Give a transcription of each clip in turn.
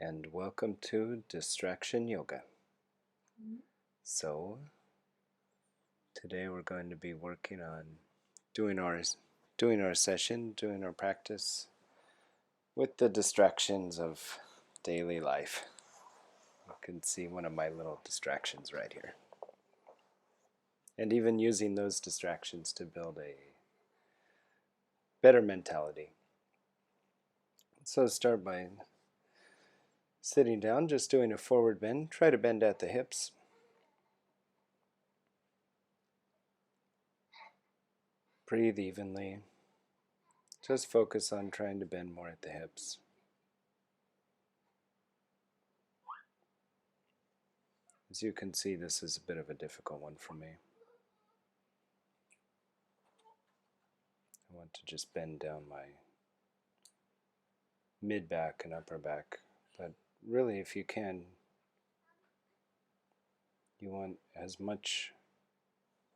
and welcome to Distraction Yoga. So, today we're going to be working on doing our session, doing our practice with the distractions of daily life. You can see one of my little distractions right here. And even using those distractions to build a better mentality. So start by sitting down, just doing a forward bend. Try to bend at the hips. Breathe evenly. Just focus on trying to bend more at the hips. As you can see, this is a bit of a difficult one for me. I want to just bend down my mid-back and upper back, but really if you can, you want as much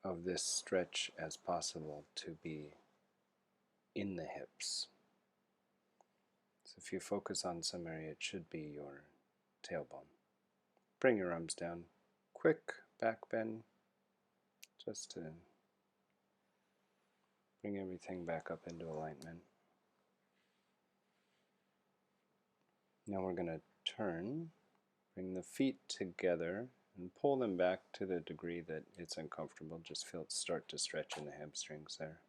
of this stretch as possible to be in the hips. So if you focus on some area, it should be your tailbone. Bring your arms down. Quick back bend, just to bring everything back up into alignment. Now we're going to turn, bring the feet together, and pull them back to the degree that it's uncomfortable. Just feel it start to stretch in the hamstrings there.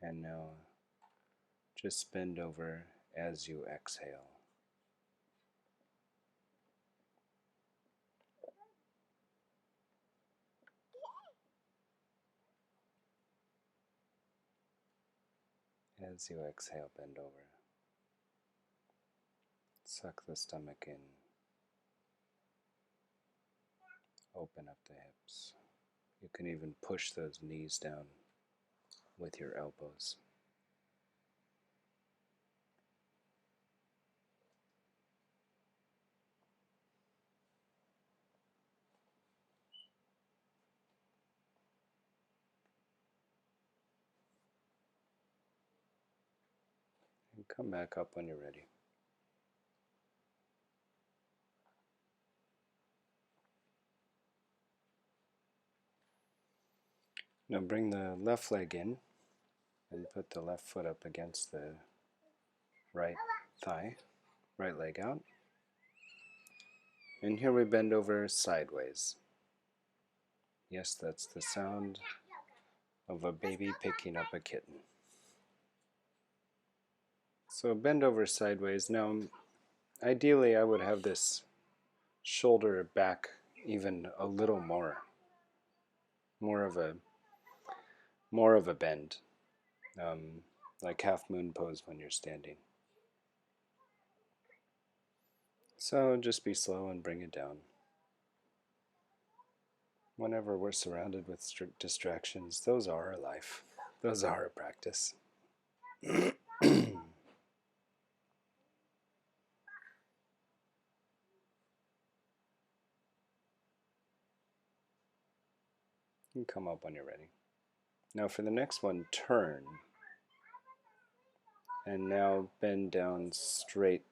And now just bend over as you exhale. As you exhale, bend over. Suck the stomach in. Open up the hips. You can even push those knees down with your elbows. And come back up when you're ready. Now bring the left leg in and put the left foot up against the right thigh, right leg out. And here we bend over sideways. Yes, that's the sound of a baby picking up a kitten. So bend over sideways. Now, ideally I would have this shoulder back even a little more of a bend, like half moon pose when you're standing. So just be slow and bring it down. Whenever we're surrounded with distractions, those are our life. Those are our practice. You can come up when you're ready. Now for the next one, turn. And now bend down straight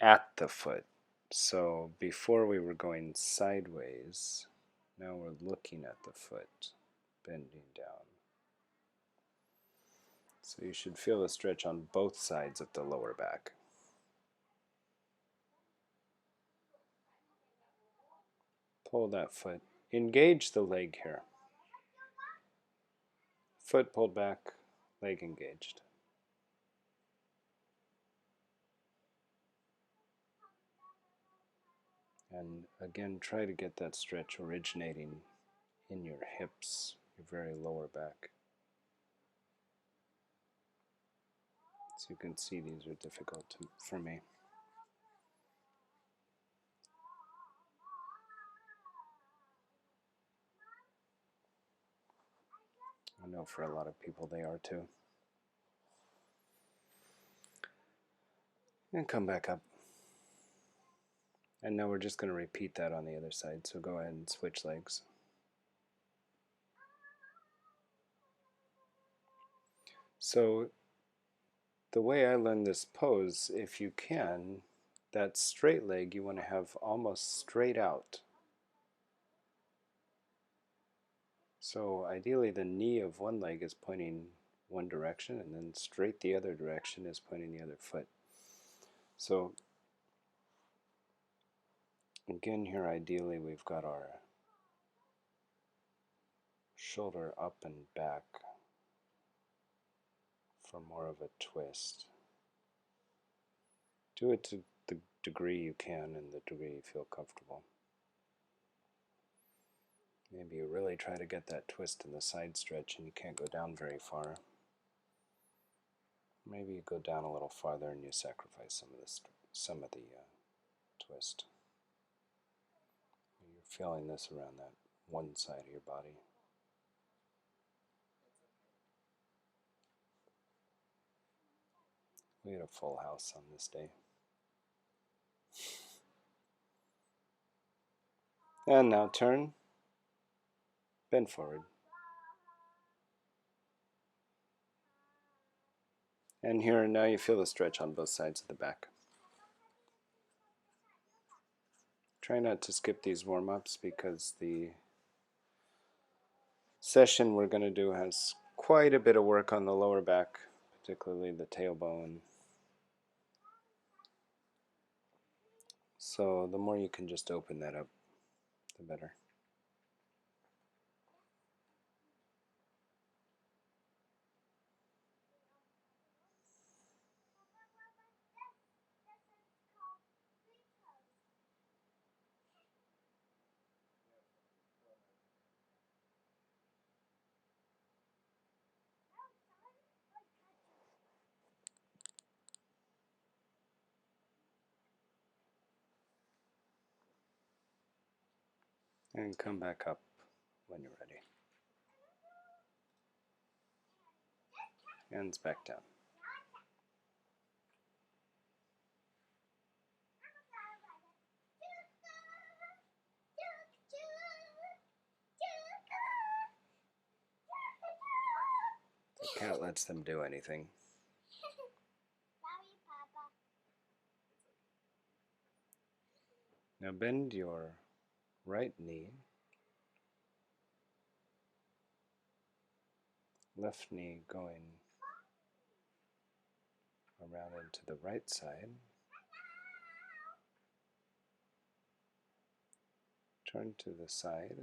at the foot. So before we were going sideways, now we're looking at the foot, bending down. So you should feel a stretch on both sides of the lower back. Pull that foot. Engage the leg here. Foot pulled back, leg engaged. And again, try to get that stretch originating in your hips, your very lower back. So you can see these are difficult for me. I know for a lot of people they are too. And come back up. And now we're just going to repeat that on the other side, so go ahead and switch legs. So the way I learned this pose, if you can, that straight leg you want to have almost straight out. So ideally the knee of one leg is pointing one direction, and then straight the other direction is pointing the other foot. So again here ideally we've got our shoulder up and back for more of a twist. Do it to the degree you can and the degree you feel comfortable. Maybe you really try to get that twist in the side stretch and you can't go down very far. Maybe you go down a little farther and you sacrifice some of the twist. You're feeling this around that one side of your body. We had a full house on this day. And now turn, bend forward. And here and now you feel the stretch on both sides of the back. Try not to skip these warm-ups because the session we're going to do has quite a bit of work on the lower back, particularly the tailbone. So the more you can just open that up, the better. And come back up when you're ready. Hands back down. The cat lets them do anything. Now bend your right knee, left knee going around into the right side. Turn to the side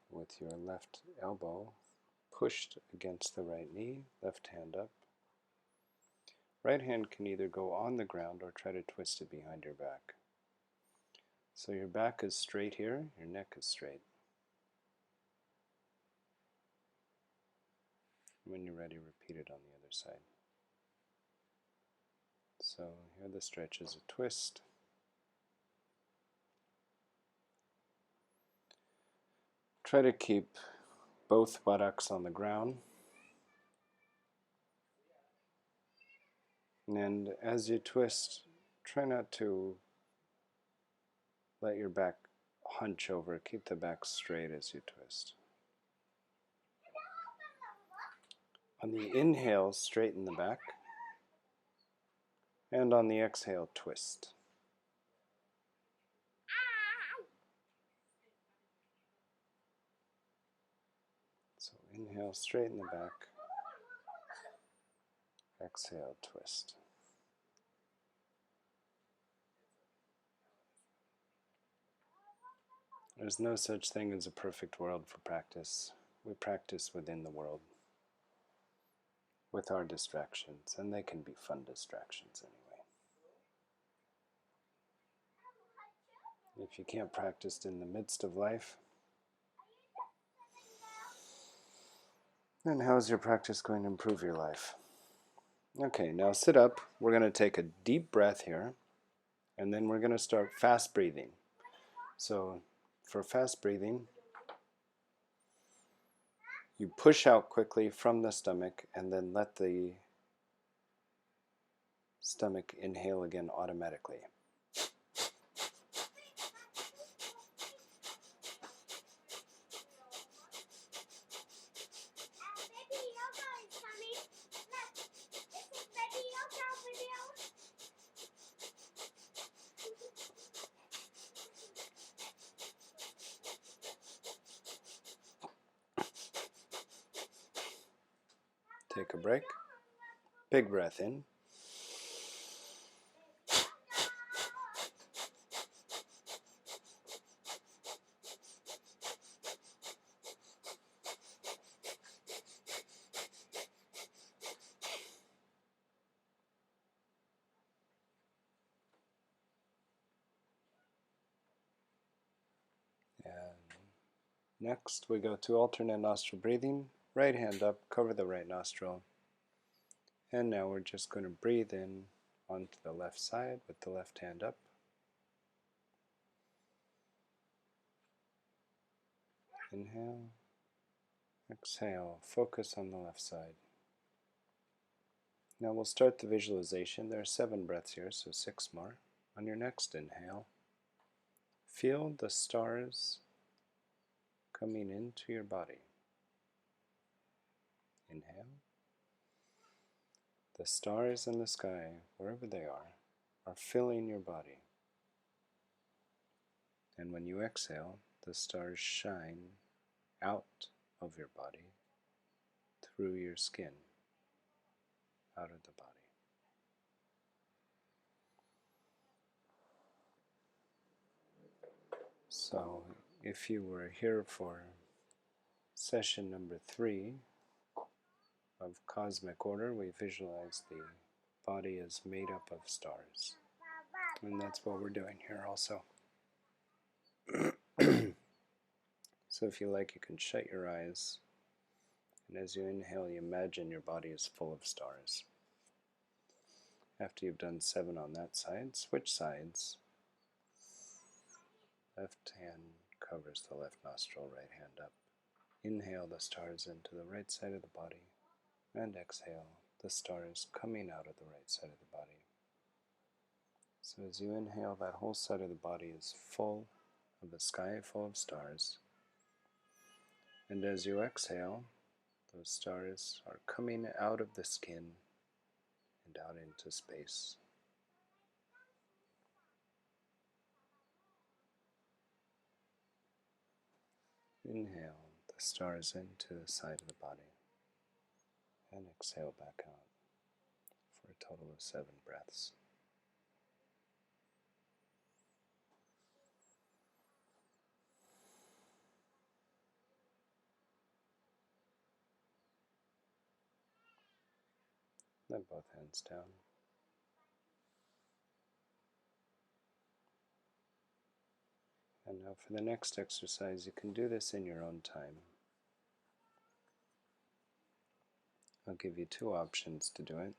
with your left elbow pushed against the right knee, left hand up. Right hand can either go on the ground or try to twist it behind your back. So your back is straight here, your neck is straight. When you're ready, repeat it on the other side. So here the stretch is a twist. Try to keep both buttocks on the ground. And as you twist, try not to let your back hunch over. Keep the back straight as you twist. On the inhale, straighten the back. And on the exhale, twist. So inhale, straighten the back. Exhale, twist. There's no such thing as a perfect world for practice. We practice within the world with our distractions, and they can be fun distractions anyway. If you can't practice in the midst of life, then how is your practice going to improve your life? Okay, now sit up. We're going to take a deep breath here, and then we're going to start fast breathing. So for fast breathing, you push out quickly from the stomach and then let the stomach inhale again automatically. Take a break. Big breath in. And next we go to alternate nostril breathing. Right hand up, cover the right nostril. And now we're just going to breathe in onto the left side with the left hand up. Inhale, exhale, focus on the left side. Now we'll start the visualization. There are 7 breaths here, so 6 more. On your next inhale, feel the stars coming into your body. Inhale. The stars in the sky, wherever they are filling your body. And when you exhale, the stars shine out of your body, through your skin, out of the body. So, if you were here for session number 3 of Cosmic Order, we visualized the body is made up of stars. And that's what we're doing here also. So if you like, you can shut your eyes, and as you inhale, you imagine your body is full of stars. After you've done 7 on that side, switch sides. Left hand covers the left nostril, right hand up. Inhale the stars into the right side of the body, and exhale the stars coming out of the right side of the body. So as you inhale, that whole side of the body is full of a sky full of stars. And as you exhale, those stars are coming out of the skin and out into space. Inhale the stars into the side of the body, and exhale back out for a total of 7 breaths. Let both hands down. And now for the next exercise, you can do this in your own time. I'll give you 2 options to do it.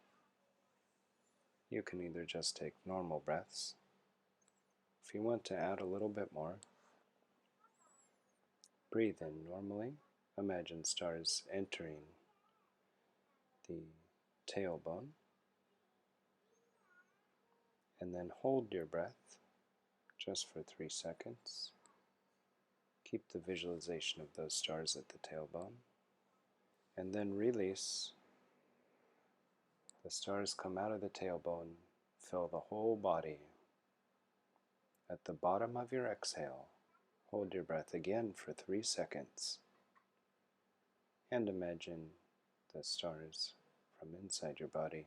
You can either just take normal breaths. If you want to add a little bit more, breathe in normally. Imagine stars entering the tailbone. And then hold your breath just for 3 seconds. Keep the visualization of those stars at the tailbone. And then release. The stars come out of the tailbone, fill the whole body. At the bottom of your exhale, hold your breath again for 3 seconds. And imagine the stars from inside your body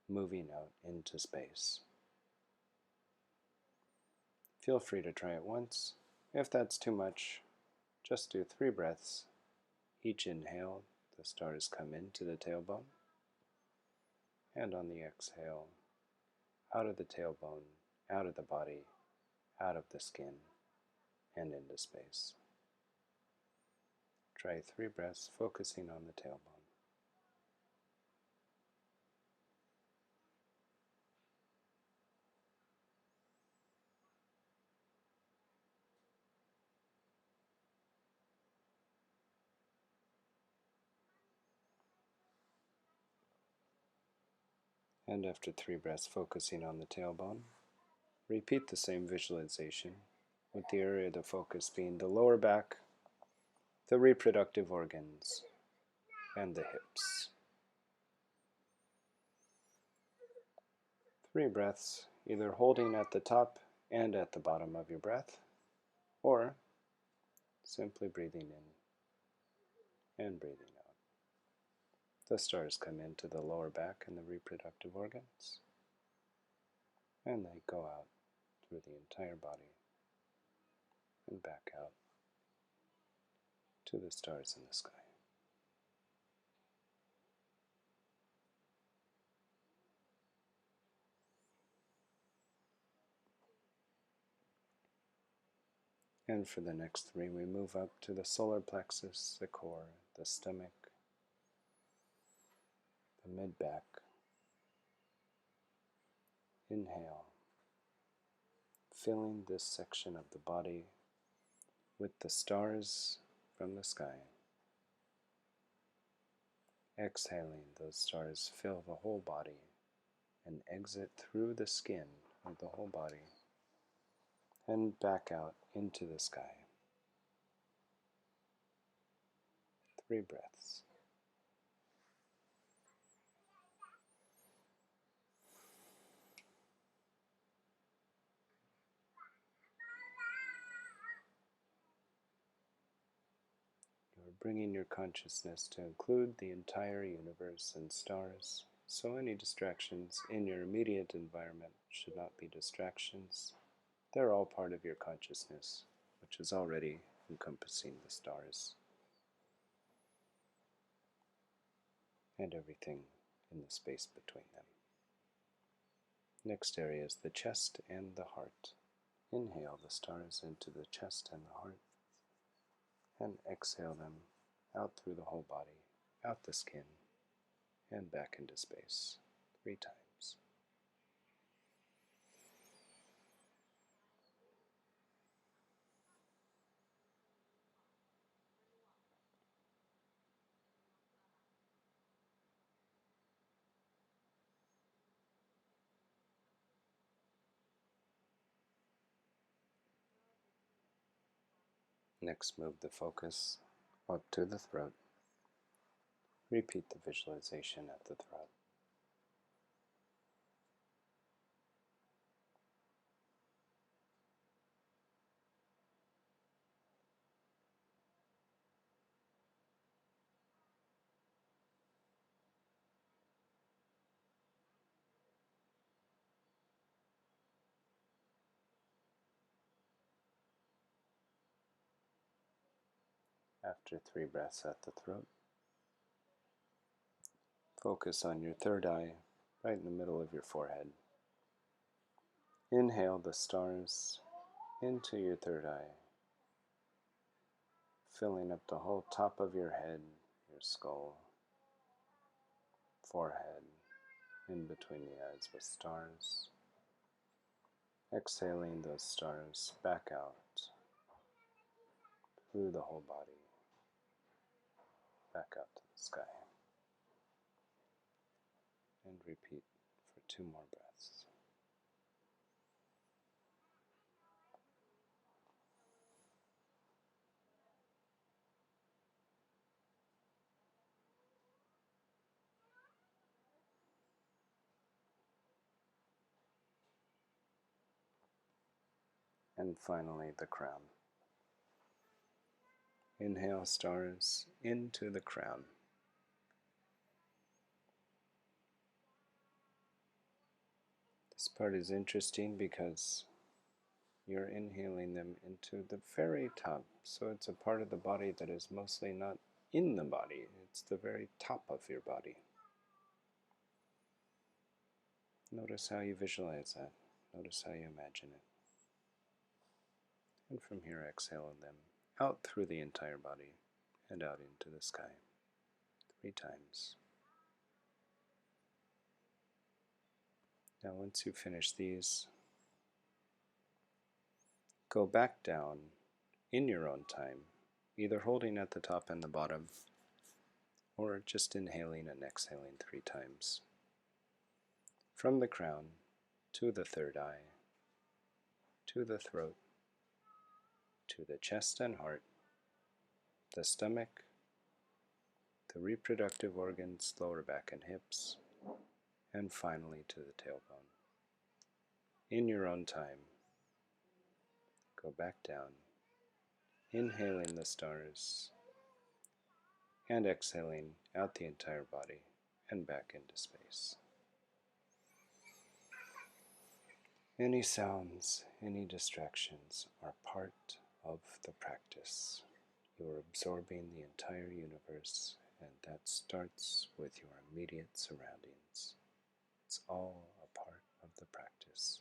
moving out into space. Feel free to try it once. If that's too much, just do 3 breaths. Each inhale, the stars come into the tailbone. And on the exhale, out of the tailbone, out of the body, out of the skin, and into space. Try 3 breaths, focusing on the tailbone. And after 3 breaths, focusing on the tailbone, repeat the same visualization, with the area of the focus being the lower back, the reproductive organs, and the hips. 3 breaths, either holding at the top and at the bottom of your breath, or simply breathing in and breathing out. The stars come into the lower back and the reproductive organs, and they go out through the entire body and back out to the stars in the sky. And for the next three, we move up to the solar plexus, the core, the stomach, the mid-back. Inhale, filling this section of the body with the stars from the sky. Exhaling, those stars fill the whole body and exit through the skin of the whole body and back out into the sky. 3 breaths. You're bringing your consciousness to include the entire universe and stars, so any distractions in your immediate environment should not be distractions. They're all part of your consciousness, which is already encompassing the stars and everything in the space between them. Next area is the chest and the heart. Inhale the stars into the chest and the heart, and exhale them out through the whole body, out the skin, and back into space 3 times. Next, move the focus up to the throat. Repeat the visualization at the throat. After 3 breaths at the throat, focus on your third eye, right in the middle of your forehead. Inhale the stars into your third eye, filling up the whole top of your head, your skull, forehead, in between the eyes with stars. Exhaling those stars back out through the whole body, back out to the sky. And repeat for 2 more breaths. And finally, the crown. Inhale stars into the crown. This part is interesting because you're inhaling them into the very top, so it's a part of the body that is mostly not in the body, it's the very top of your body. Notice how you visualize that. Notice how you imagine it. And from here, exhale them out through the entire body and out into the sky 3 times. Now, once you finish these, go back down in your own time, either holding at the top and the bottom, or just inhaling and exhaling 3 times. From the crown to the third eye, to the throat, to the chest and heart, the stomach, the reproductive organs, lower back and hips, and finally to the tailbone. In your own time, go back down, inhaling the stars and exhaling out the entire body and back into space. Any sounds, any distractions are part of the practice. You are absorbing the entire universe, and that starts with your immediate surroundings. It's all a part of the practice.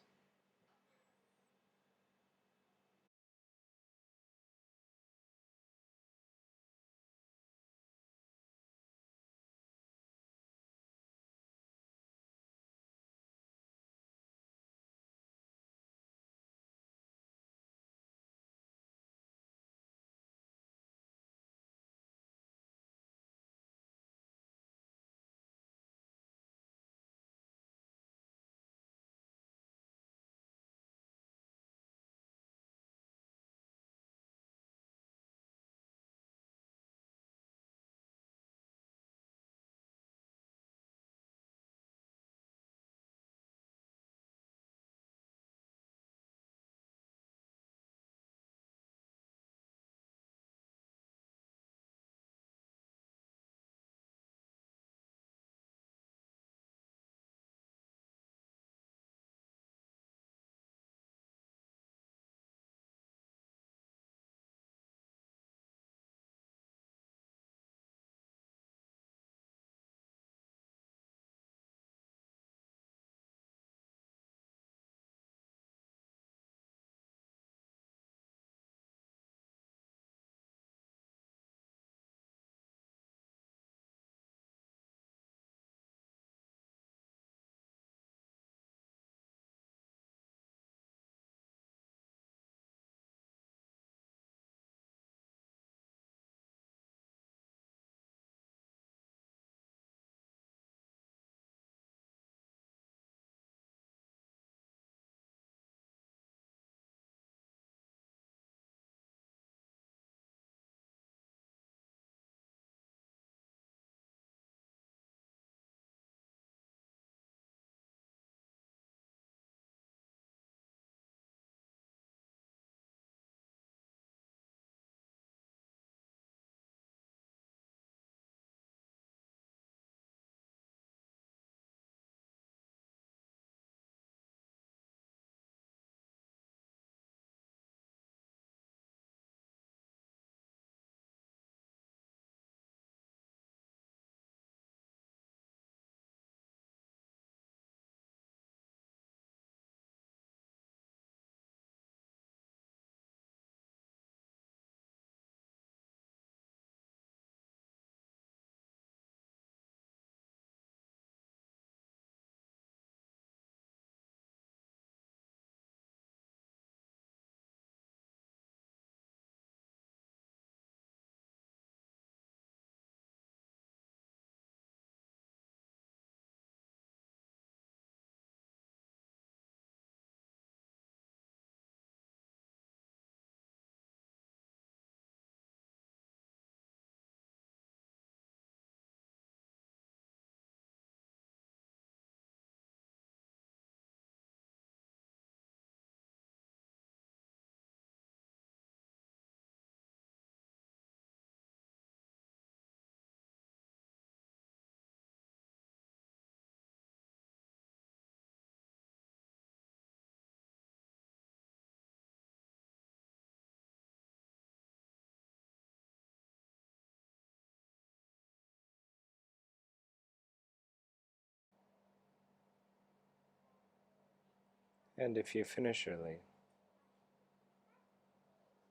And if you finish early,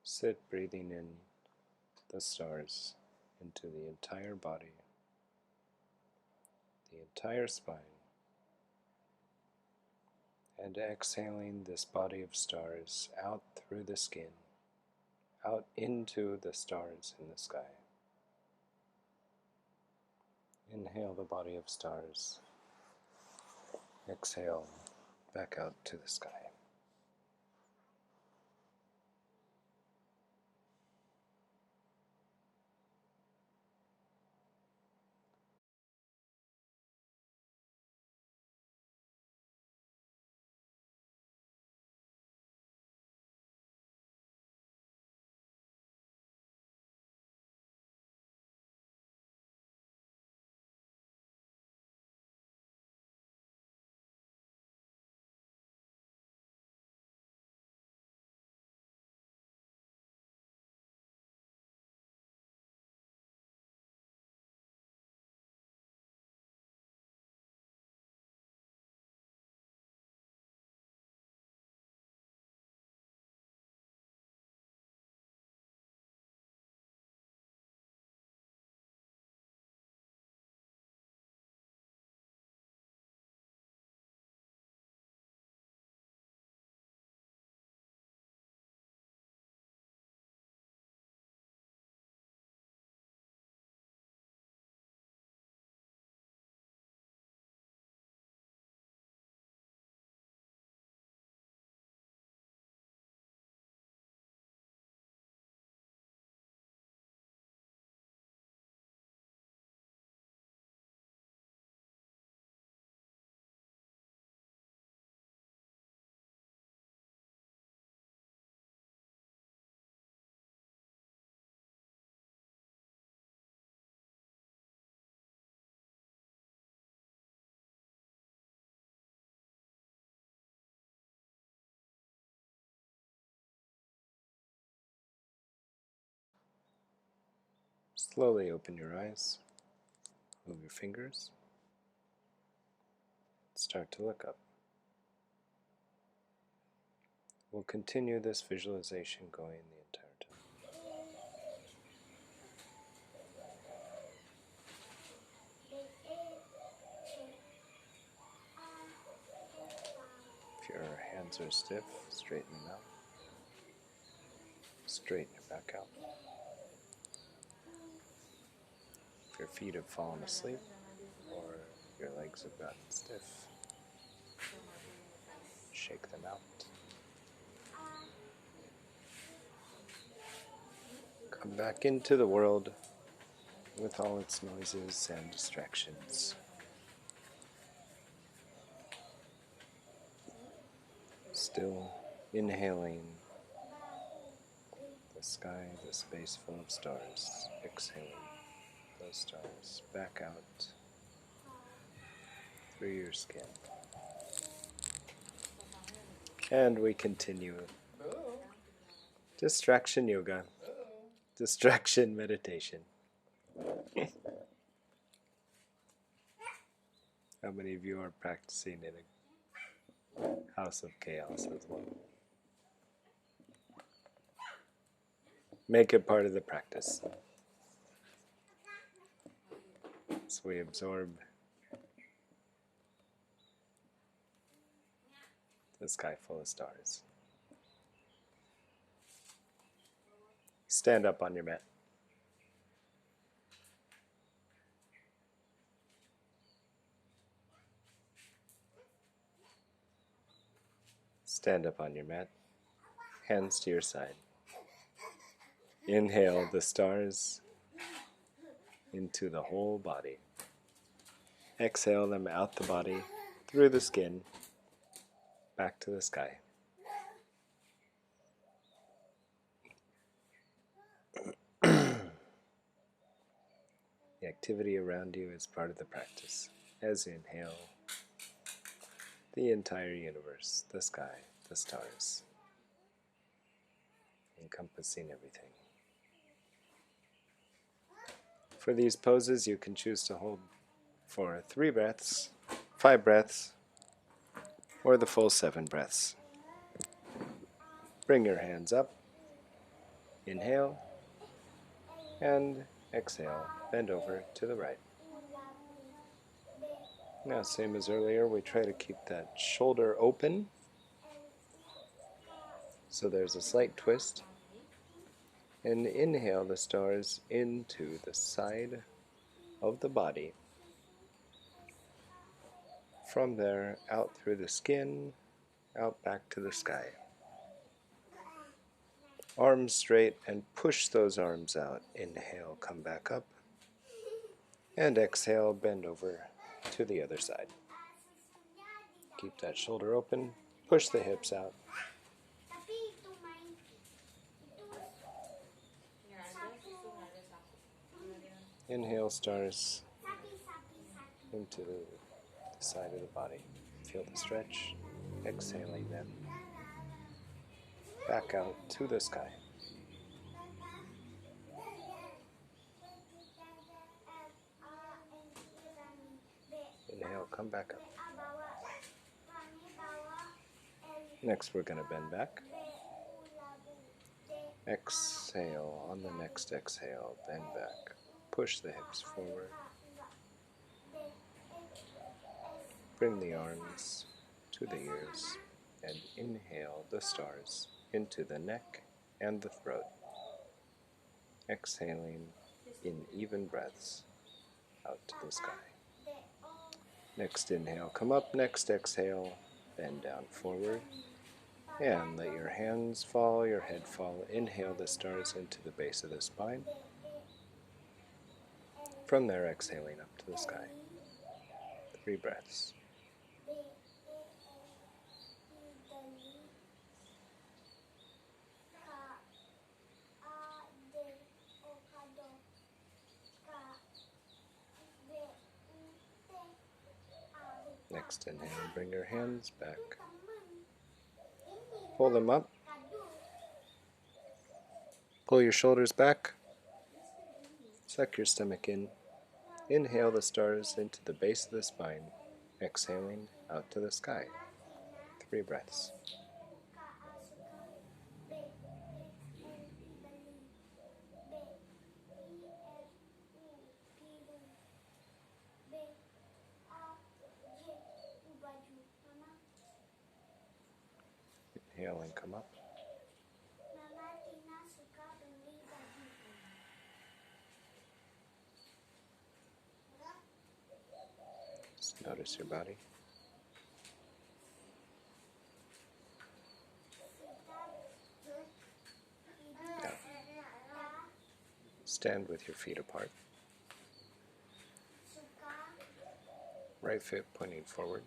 sit breathing in the stars into the entire body, the entire spine, and exhaling this body of stars out through the skin, out into the stars in the sky. Inhale the body of stars, exhale back out to the sky. Slowly open your eyes, move your fingers, start to look up. We'll continue this visualization going the entire time. If your hands are stiff, straighten them out. Straighten your back out. If your feet have fallen asleep or your legs have gotten stiff, shake them out. Come back into the world with all its noises and distractions. Still inhaling the sky, the space full of stars, exhaling those stars back out through your skin. And we continue distraction yoga, distraction meditation. How many of you are practicing in a house of chaos as well? Make it part of the practice. So we absorb the sky full of stars. Stand up on your mat. Stand up on your mat. Hands to your side. Inhale the stars into the whole body. Exhale them out the body, through the skin, back to the sky. The activity around you is part of the practice. As you inhale, the entire universe, the sky, the stars, encompassing everything. For these poses, you can choose to hold for 3 breaths, 5 breaths, or the full 7 breaths. Bring your hands up, inhale, and exhale, bend over to the right. Now, same as earlier, we try to keep that shoulder open, so there's a slight twist. And inhale the stars into the side of the body. From there, out through the skin, out back to the sky. Arms straight and push those arms out. Inhale, come back up. And exhale, bend over to the other side. Keep that shoulder open, push the hips out. Inhale stars into the side of the body. Feel the stretch, exhaling them back out to the sky. Inhale, come back up. Next, we're going to bend back. Exhale. On the next exhale, bend back. Push the hips forward. Bring the arms to the ears and inhale the stars into the neck and the throat. Exhaling in even breaths out to the sky. Next inhale, come up. Next exhale, bend down forward. And let your hands fall, your head fall. Inhale the stars into the base of the spine. From there, exhaling up to the sky. 3 breaths. Next inhale, bring your hands back. Pull them up. Pull your shoulders back. Suck your stomach in. Inhale the stars into the base of the spine, exhaling out to the sky. 3 breaths. Inhale and come up. Just notice your body. Now, stand with your feet apart. Right foot pointing forward.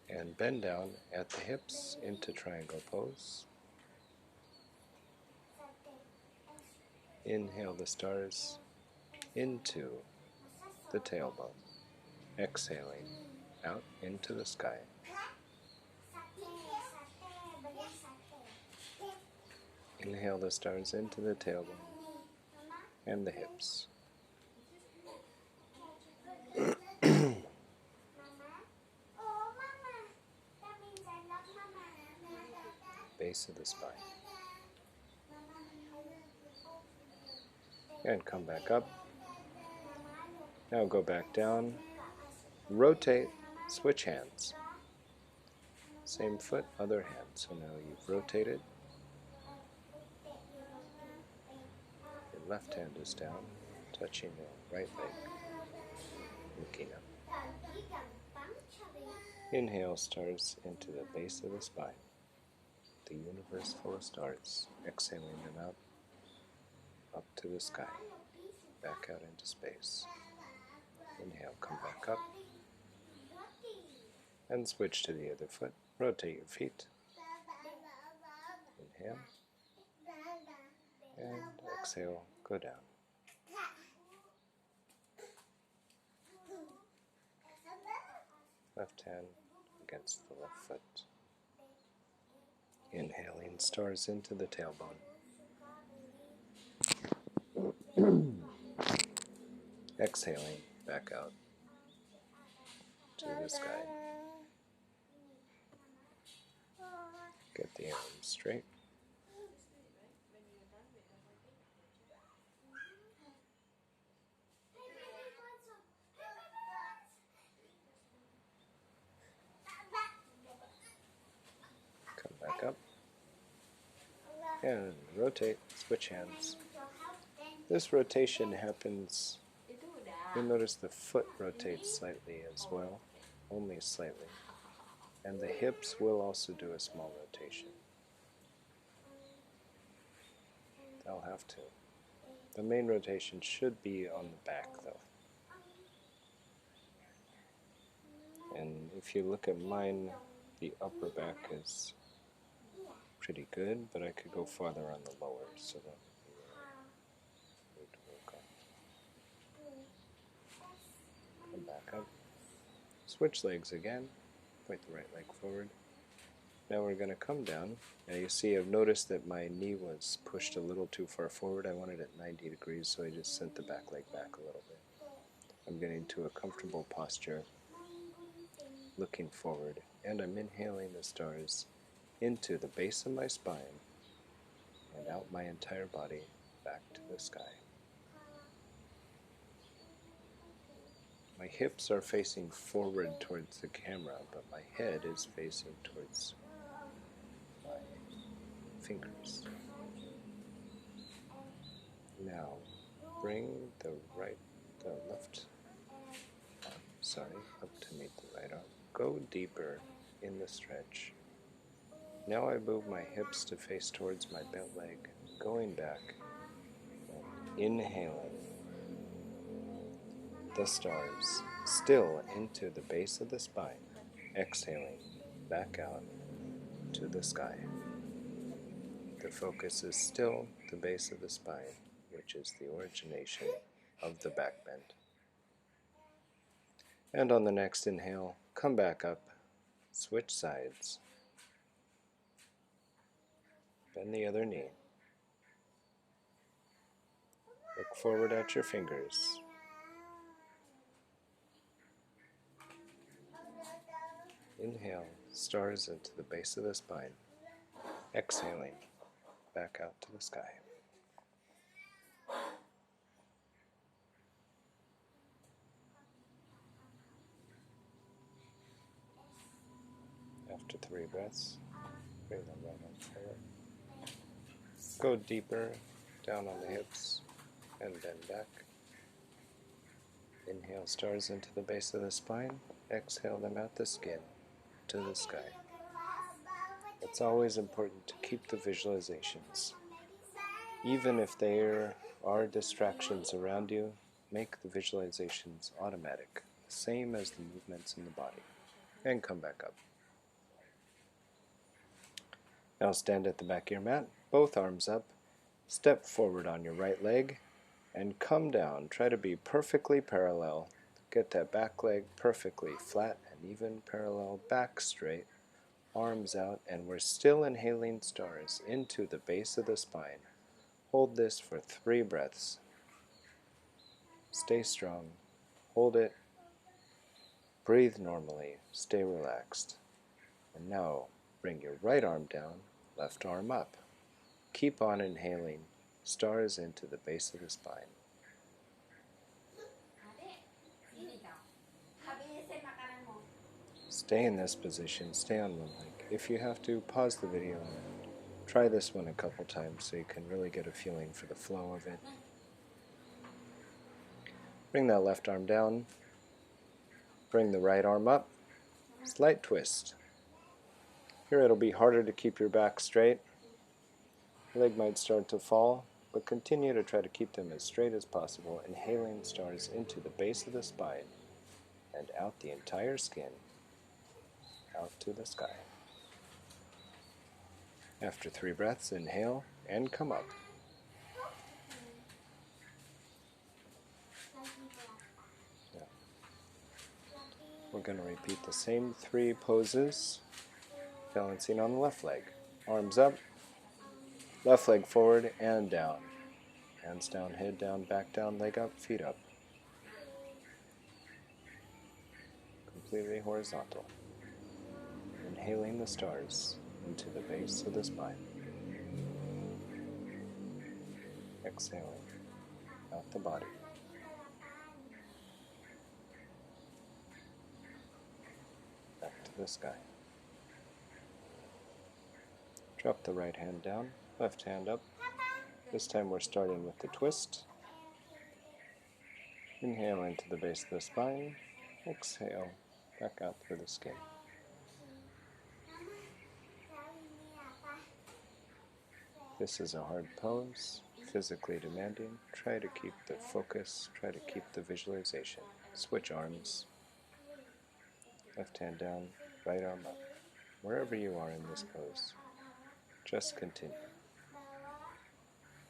And bend down at the hips into triangle pose. Inhale the stars into the tailbone, exhaling out into the sky. Inhale the stars into the tailbone and the hips. Base of the spine. And come back up. Now go back down. Rotate, switch hands. Same foot, other hand. So now you've rotated. Your left hand is down, touching the right leg, looking up. Inhale stars into the base of the spine. The universe full of stars, exhaling them out, up to the sky, back out into space. Inhale, come back up, and switch to the other foot. Rotate your feet. Inhale, and exhale, go down. Left hand against the left foot. Inhaling stars into the tailbone. Exhaling back out to the sky. Get the arms straight. Come back up. And rotate, switch hands. This rotation happens, you'll notice the foot rotates slightly as well, only slightly. And the hips will also do a small rotation. They'll have to. The main rotation should be on the back though. And if you look at mine, the upper back is pretty good, but I could go farther on the lower, so that would be where I need to work on. Come back up. Switch legs again. Point the right leg forward. Now we're going to come down. Now you see I've noticed that my knee was pushed a little too far forward. I wanted it 90 degrees, so I just sent the back leg back a little bit. I'm getting to a comfortable posture, looking forward, and I'm inhaling the stars into the base of my spine and out my entire body back to the sky. My hips are facing forward towards the camera, but my head is facing towards my fingers. Now, bring the left arm, up to meet the right arm. Go deeper in the stretch. Now I move my hips to face towards my bent leg, going back, and inhaling the stars still into the base of the spine, exhaling back out to the sky. The focus is still the base of the spine, which is the origination of the back bend. And on the next inhale, come back up, switch sides, bend the other knee, Look forward at your fingers. Inhale, stars into the base of the spine. Exhaling, back out to the sky. After 3 breaths, bring the right arm forward. Go deeper, down on the hips, and bend back. Inhale, stars into the base of the spine. Exhale them out the skin to the sky. It's always important to keep the visualizations. Even if there are distractions around you, make the visualizations automatic, the same as the movements in the body, and come back up. Now stand at the back of your mat, both arms up, step forward on your right leg, and come down. Try to be perfectly parallel. Get that back leg perfectly flat and even, parallel, back straight, arms out, and we're still inhaling stars into the base of the spine. Hold this for 3 breaths. Stay strong. Hold it. Breathe normally. Stay relaxed. And now, bring your right arm down, left arm up. Keep on inhaling stars into the base of the spine. Stay in this position. Stay on one leg. If you have to, pause the video and try this one a couple times so you can really get a feeling for the flow of it. Bring that left arm down. Bring the right arm up. Slight twist. Here it'll be harder to keep your back straight. Your leg might start to fall, but continue to try to keep them as straight as possible, inhaling stars into the base of the spine and out the entire skin, out to the sky. After 3 breaths, inhale and come up. Now, we're going to repeat the same 3 poses, balancing on the left leg. Arms up, left leg forward and down. Hands down, head down, back down, leg up, feet up. Completely horizontal. Inhaling the stars into the base of the spine. Exhaling out the body. Back to the sky. Drop the right hand down, left hand up. This time we're starting with the twist. Inhale into the base of the spine. Exhale back out through the skin. This is a hard pose, physically demanding. Try to keep the focus, try to keep the visualization. Switch arms. Left hand down, right arm up. Wherever you are in this pose, just continue.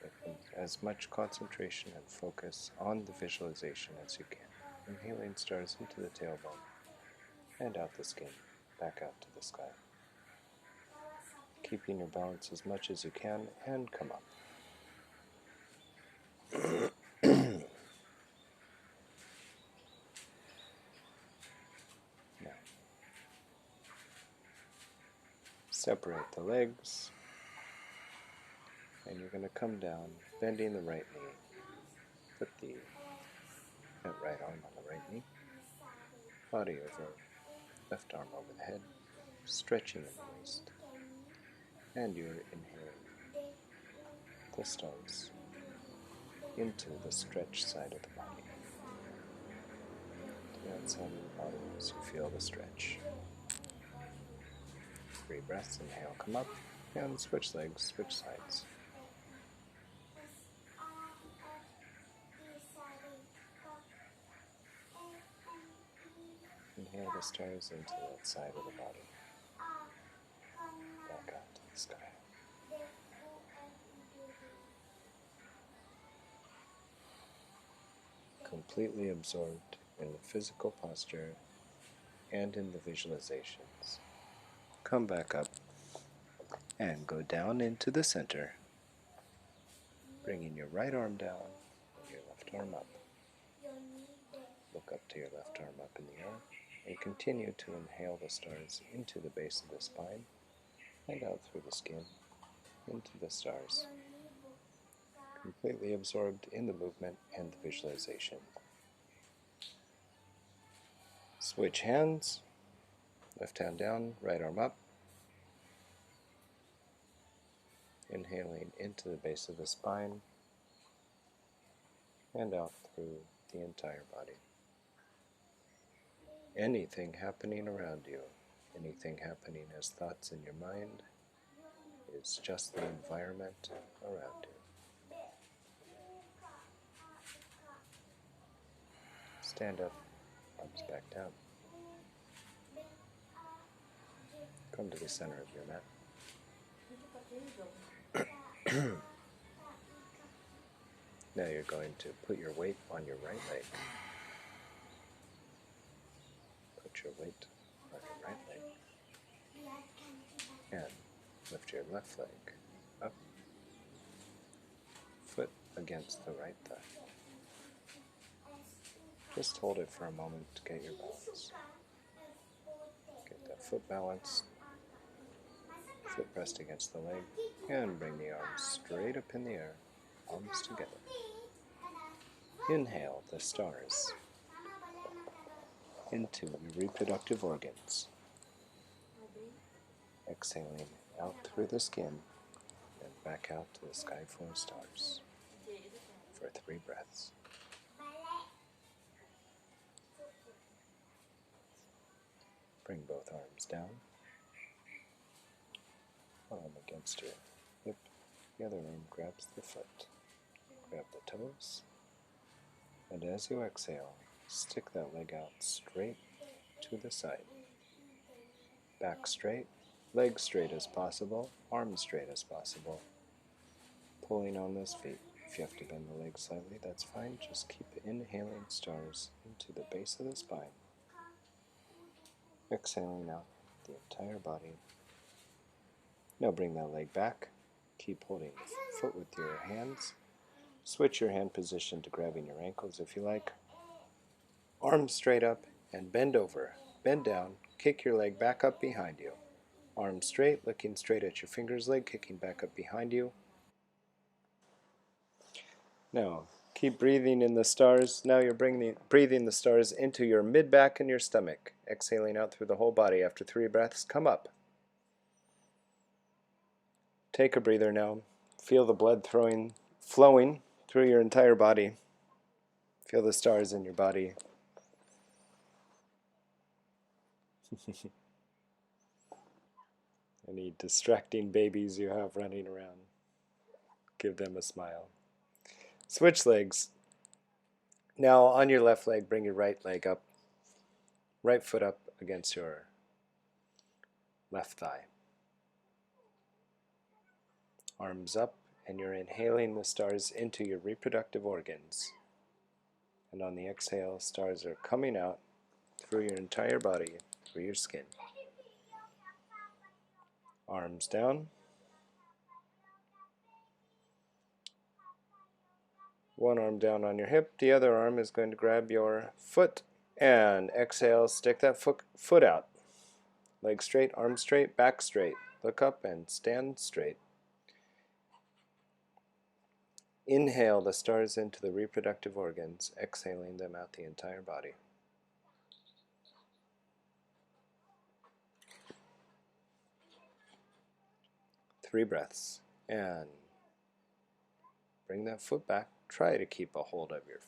With as much concentration and focus on the visualization as you can. Inhaling stars into the tailbone and out the skin, back out to the sky. Keeping your balance as much as you can and come up. Now, separate the legs, and you're going to come down, bending the right knee. Put the right arm on the right knee, body over, left arm over the head, stretching in the waist, and you're inhaling the stars into the stretched side of the body. To the outside of the body as you feel the stretch. 3 breaths, inhale, come up, and switch legs, switch sides. Inhale the stars into that side of the body. Back out to the sky. Completely absorbed in the physical posture and in the visualizations. Come back up and go down into the center, bringing your right arm down, left arm up. Look up to your left arm up in the air, and continue to inhale the stars into the base of the spine and out through the skin, into the stars, completely absorbed in the movement and the visualization. Switch hands, left hand down, right arm up, inhaling into the base of the spine and out through the entire body. Anything happening around you, anything happening as thoughts in your mind, is just the environment around you. Stand up, arms back down. Come to the center of your mat. Now you're going to put your weight on your right leg. Put your weight on your right leg. And lift your left leg up. Foot against the right thigh. Just hold it for a moment to get your balance. Get that foot balanced. Foot pressed against the leg. And bring the arms straight up in the air. Arms together. Inhale the stars into your reproductive organs. Exhaling out through the skin and back out to the sky full of stars for 3 breaths. Bring both arms down. One arm against your hip. The other arm grabs the foot. Grab the toes. And as you exhale, stick that leg out straight to the side. Back straight, legs straight as possible, arms straight as possible. Pulling on those feet. If you have to bend the legs slightly, that's fine. Just keep inhaling stars into the base of the spine. Exhaling out the entire body. Now bring that leg back. Keep holding the foot with your hands. Switch your hand position to grabbing your ankles if you like. Arms straight up and bend over. Bend down. Kick your leg back up behind you. Arms straight, looking straight at your fingers, leg kicking back up behind you. Now, keep breathing in the stars. Now you're breathing the stars into your mid-back and your stomach. Exhaling out through the whole body. After 3 breaths, come up. Take a breather now. Feel the blood flowing through your entire body. Feel the stars in your body. Any distracting babies you have running around, give them a smile. Switch legs. Now on your left leg, bring your right leg up. Right foot up against your left thigh. Arms up, and you're inhaling the stars into your reproductive organs. And on the exhale, stars are coming out through your entire body, through your skin. Arms down. One arm down on your hip, the other arm is going to grab your foot. And exhale, stick that foot out. Leg straight, arm straight, back straight. Look up and stand straight. Inhale the stars into the reproductive organs, exhaling them out the entire body. Three breaths. And bring that foot back. Try to keep a hold of your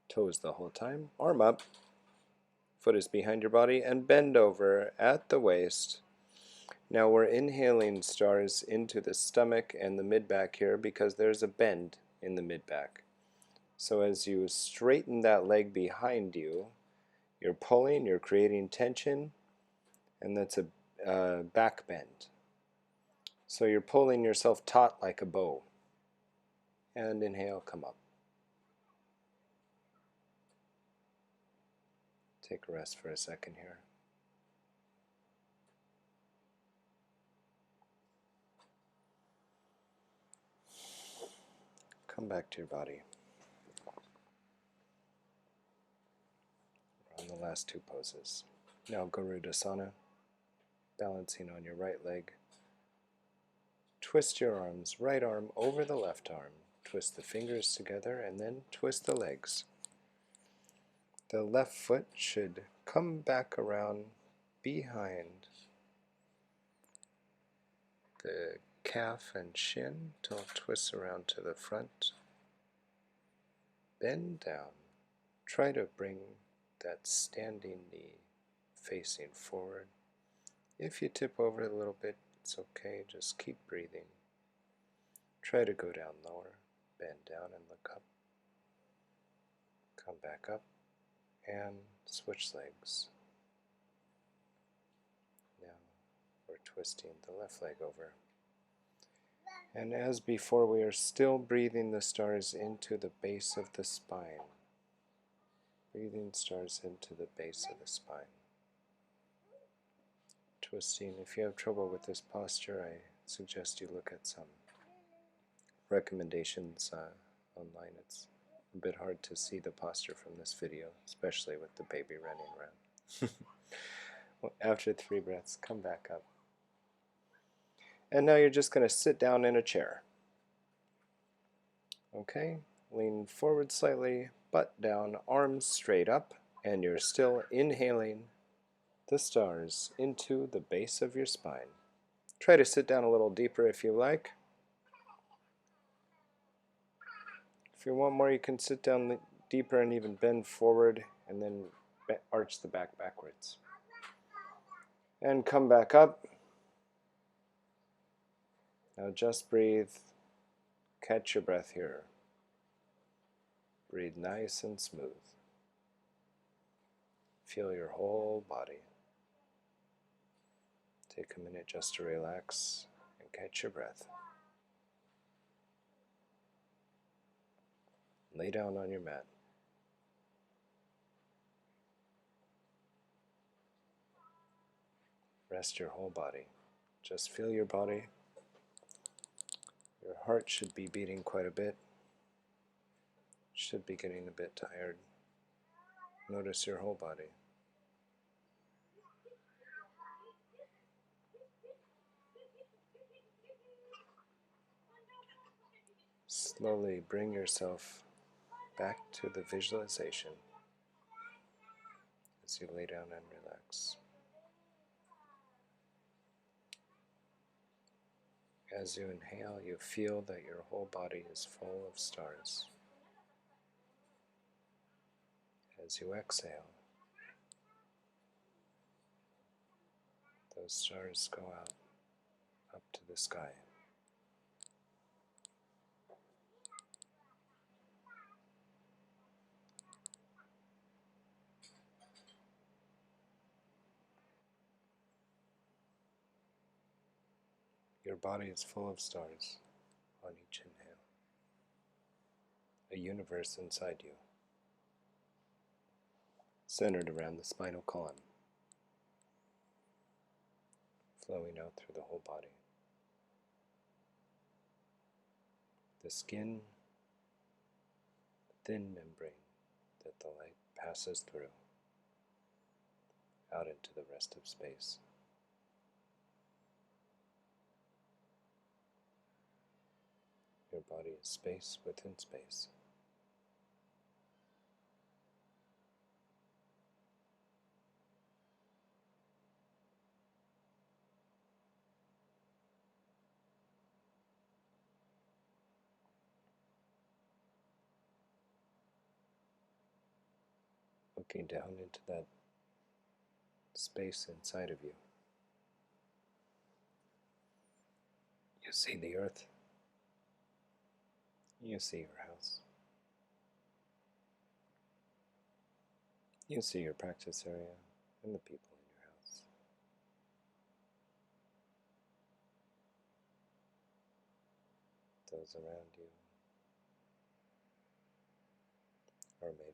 toes the whole time. Arm up. Foot is behind your body and bend over at the waist. Now we're inhaling stars into the stomach and the mid-back here because there's a bend in the mid-back. So as you straighten that leg behind you, you're pulling, you're creating tension, and that's a back bend. So you're pulling yourself taut like a bow. And inhale, come up. Take a rest for a second here. Come back to your body. last two poses. Now Garudasana, balancing on your right leg. Twist your arms, right arm over the left arm. Twist the fingers together and then twist the legs. The left foot should come back around behind the calf and shin till it twists around to the front. Bend down. Try to bring that standing knee facing forward. If you tip over a little bit, it's okay, just keep breathing. Try to go down lower, bend down and look up. Come back up and switch legs. Now we're twisting the left leg over. And as before, we are still breathing the stars into the base of the spine. Breathing stars into the base of the spine. Twisting. If you have trouble with this posture, I suggest you look at some recommendations online. It's a bit hard to see the posture from this video, especially with the baby running around. Well, after 3 breaths, come back up. And now you're just going to sit down in a chair. Okay, lean forward slightly, butt down, arms straight up, and you're still inhaling the stars into the base of your spine. Try to sit down a little deeper if you like. If you want more, you can sit down deeper and even bend forward and then arch the back backwards. And come back up. Now just breathe. Catch your breath here. Breathe nice and smooth. Feel your whole body. Take a minute just to relax and catch your breath. Lay down on your mat. Rest your whole body. Just feel your body. Your heart should be beating quite a bit. Should be getting a bit tired. Notice your whole body. Slowly bring yourself back to the visualization as you lay down and relax. As you inhale, you feel that your whole body is full of stars. As you exhale, those stars go out, up to the sky. Your body is full of stars on each inhale. A universe inside you, centered around the spinal column, flowing out through the whole body. The skin, the thin membrane that the light passes through, out into the rest of space. Your body is space within space. Looking down into that space inside of you, you see the earth. You see your house. You see your practice area and the people in your house. Those around you, or maybe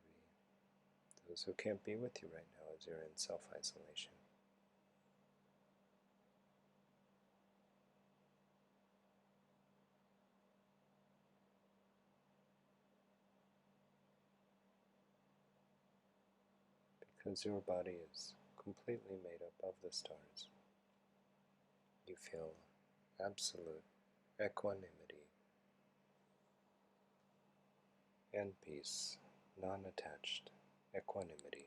those who can't be with you right now as you're in self-isolation. because your body is completely made up of the stars. You feel absolute equanimity and peace, non-attached equanimity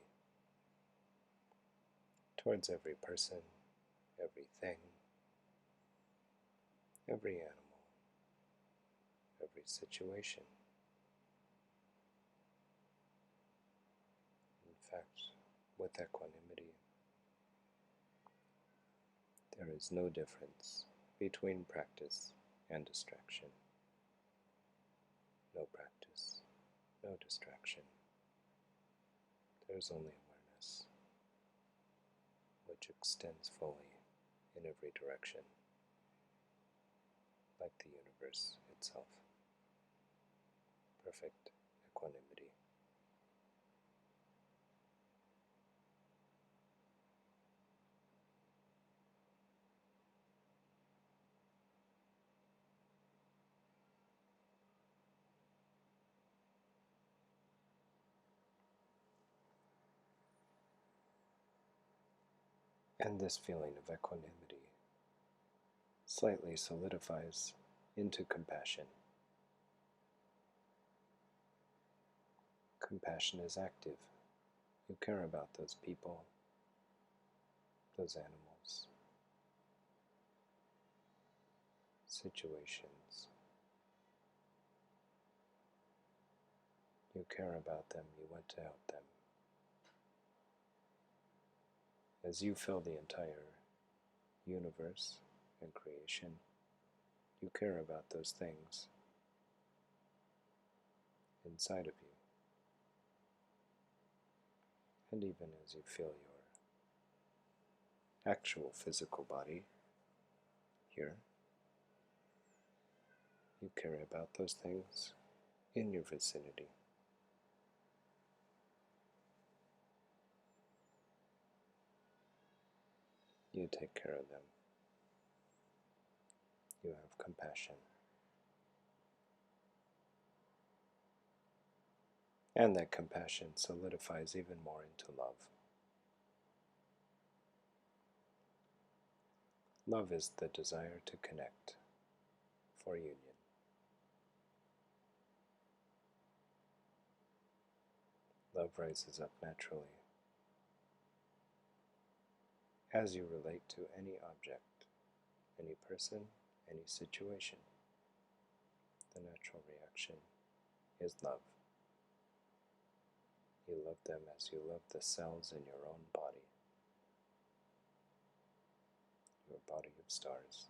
towards every person, everything, every animal, every situation. In fact, with equanimity, there is no difference between practice and distraction. No practice, no distraction. There's only awareness, which extends fully in every direction, like the universe itself. Perfect equanimity. And this feeling of equanimity slightly solidifies into compassion. Compassion is active. You care about those people, those animals, situations. You care about them, you want to help them. As you fill the entire universe and creation, you care about those things inside of you. And even as you feel your actual physical body here, you care about those things in your vicinity. You take care of them. You have compassion. And that compassion solidifies even more into love. Love is the desire to connect for union. Love rises up naturally as you relate to any object, any person, any situation. The natural reaction is love. You love them as you love the cells in your own body, your body of stars.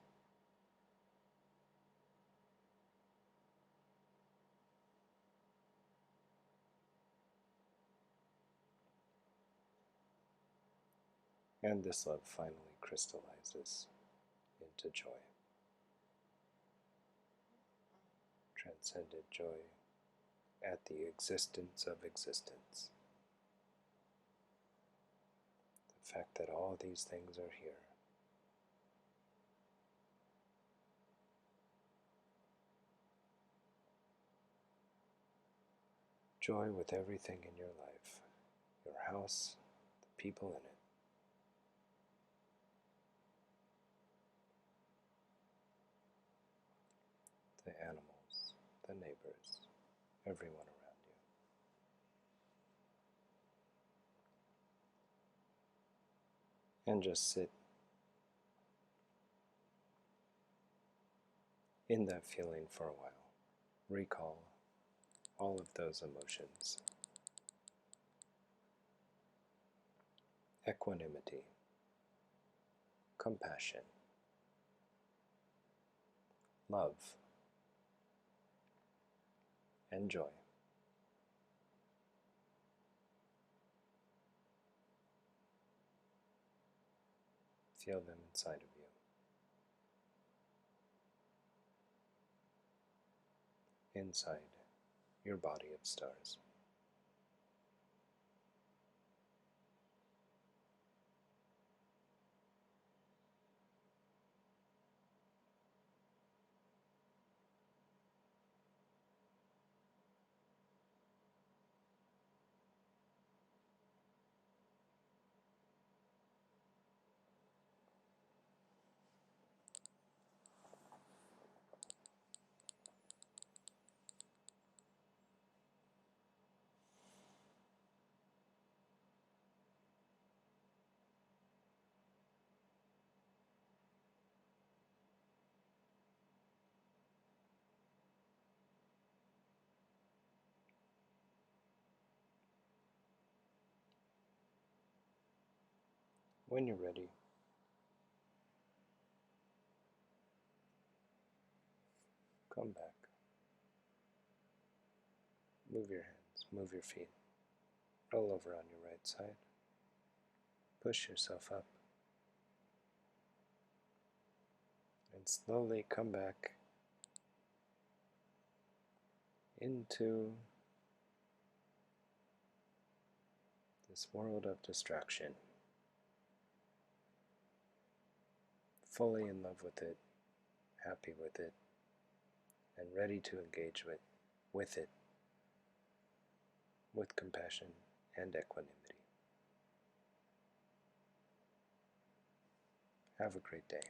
And this love finally crystallizes into joy. Transcendent joy at the existence of existence. The fact that all these things are here. Joy with everything in your life, your house, the people in it. The animals, the neighbors, everyone around you. And just sit in that feeling for a while. Recall all of those emotions. Equanimity, compassion, love, and joy. Feel them inside of you, inside your body of stars. When you're ready, come back. Move your hands, move your feet. Roll over on your right side. Push yourself up. And slowly come back into this world of distraction. Fully in love with it, happy with it, and ready to engage with it with compassion and equanimity. Have a great day.